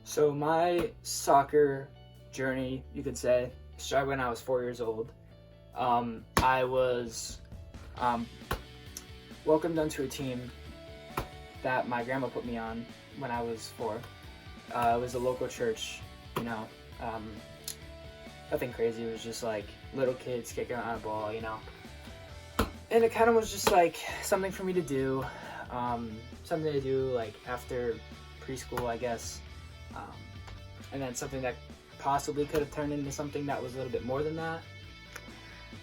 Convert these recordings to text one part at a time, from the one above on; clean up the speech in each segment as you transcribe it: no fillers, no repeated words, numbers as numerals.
So my soccer journey, you could say, started when I was 4 years old. I was um, welcomed onto a team that my grandma put me on when I was 4. It was a local church, you know, um, nothing crazy. It was just like little kids kicking around a ball, And it kind of was just like something for me to do, something to do like after preschool, I guess. Um, and then something that possibly could have turned into something that was a little bit more than that.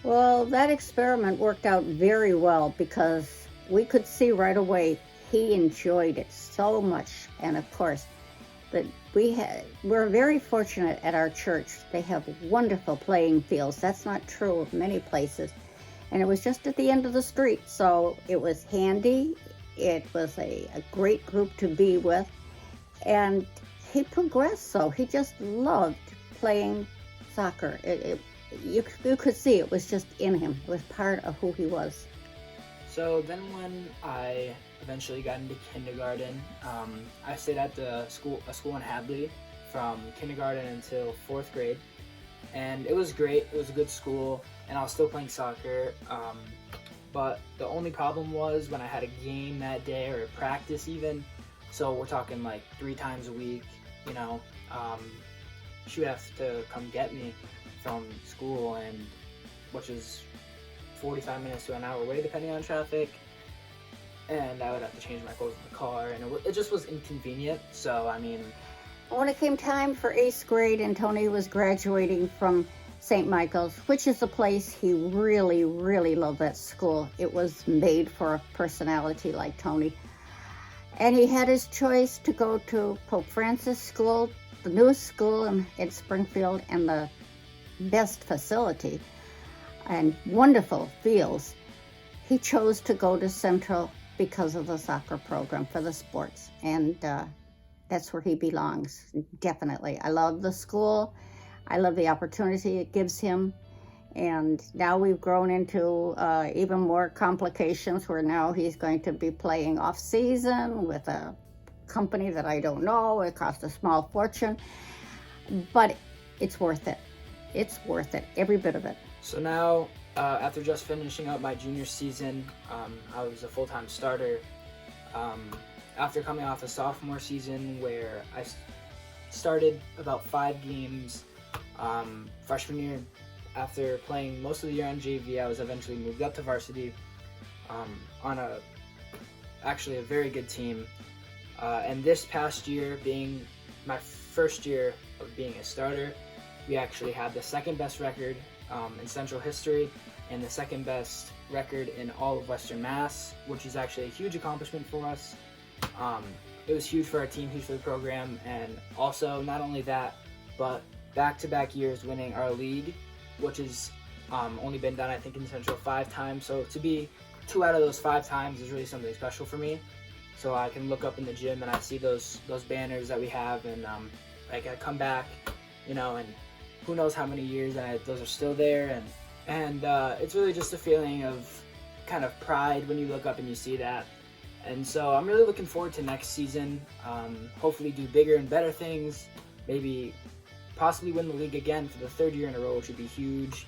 Well, that experiment worked out very well because we could see right away he enjoyed it so much. And of course, that we're very fortunate at our church. They have wonderful playing fields. That's not true of many places. And it was just at the end of the street, so it was handy. It was a great group to be with. And he progressed, so he just loved playing soccer. You could see it was just in him. It was part of who he was. So then when I eventually got into kindergarten, I stayed at a school in Hadley from kindergarten until 4th grade. And it was great. It was a good school, and I was still playing soccer. But the only problem was when I had a game that day or a practice even. So we're talking like 3 times a week, she would have to come get me from school, and which is 45 minutes to an hour away depending on traffic. And I would have to change my clothes in the car, and it just was inconvenient. So, When it came time for 8th grade and Tony was graduating from St. Michael's, which is a place he really, really loved that school. It was made for a personality like Tony. And he had his choice to go to Pope Francis School, the newest school in Springfield, and the best facility and wonderful fields. He chose to go to Central because of the soccer program for the sports. And that's where he belongs, definitely. I love the school. I love the opportunity it gives him. And now we've grown into even more complications where now he's going to be playing off season with a company that I don't know. It costs a small fortune, but it's worth it. It's worth it, every bit of it. So now, after just finishing up my junior season, I was a full-time starter. After coming off a sophomore season where I started about 5 games, freshman year, after playing most of the year on JV, I was eventually moved up to varsity on actually a very good team. And this past year, being my first year of being a starter, we actually had the second best record in Central history and the second best record in all of Western Mass, which is actually a huge accomplishment for us. It was huge for our team, huge for the program, and also not only that, but back-to-back years winning our league, which has only been done, I think, in Central 5 times. So to be 2 out of those 5 times is really something special for me. So I can look up in the gym and I see those banners that we have, and I come back, and who knows how many years those are still there, and it's really just a feeling of kind of pride when you look up and you see that. And so I'm really looking forward to next season. Hopefully do bigger and better things. Maybe possibly win the league again for the 3rd year in a row, which would be huge.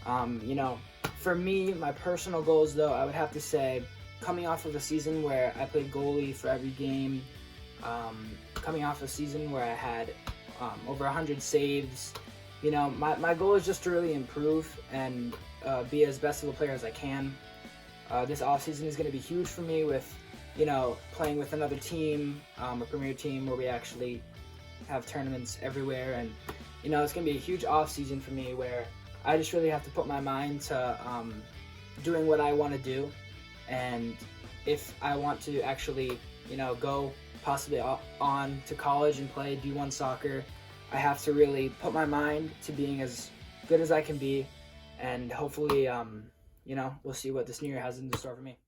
For me, my personal goals, though, I would have to say, coming off of a season where I played goalie for every game, coming off a season where I had over 100 saves, my goal is just to really improve and be as best of a player as I can. This offseason is going to be huge for me with, playing with another team, a premier team where we actually have tournaments everywhere. And, it's going to be a huge offseason for me where I just really have to put my mind to doing what I want to do. And if I want to actually, go possibly on to college and play D1 soccer, I have to really put my mind to being as good as I can be. And hopefully, we'll see what this new year has in store for me.